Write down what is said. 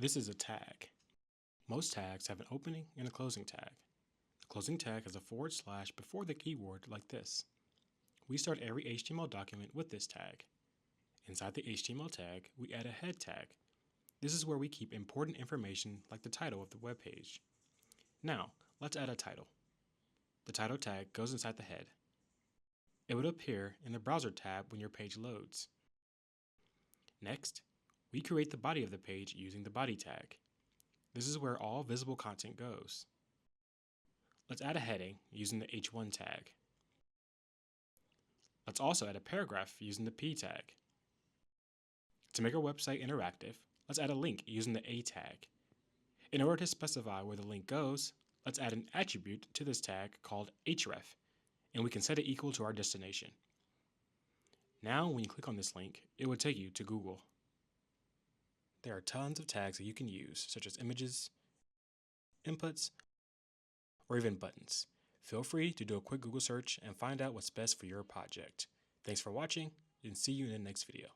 This is a tag. Most tags have an opening and a closing tag. The closing tag has a forward slash before the keyword like this. We start every HTML document with this tag. Inside the HTML tag, we add a head tag. This is where we keep important information like the title of the web page. Now, let's add a title. The title tag goes inside the head. It would appear in the browser tab when your page loads. Next, we create the body of the page using the body tag. This is where all visible content goes. Let's add a heading using the h1 tag. Let's also add a paragraph using the p tag. To make our website interactive, let's add a link using the a tag. In order to specify where the link goes, let's add an attribute to this tag called href, and we can set it equal to our destination. Now, when you click on this link, it will take you to Google. There are tons of tags that you can use, such as images, inputs, or even buttons. Feel free to do a quick Google search and find out what's best for your project. Thanks for watching, and see you in the next video.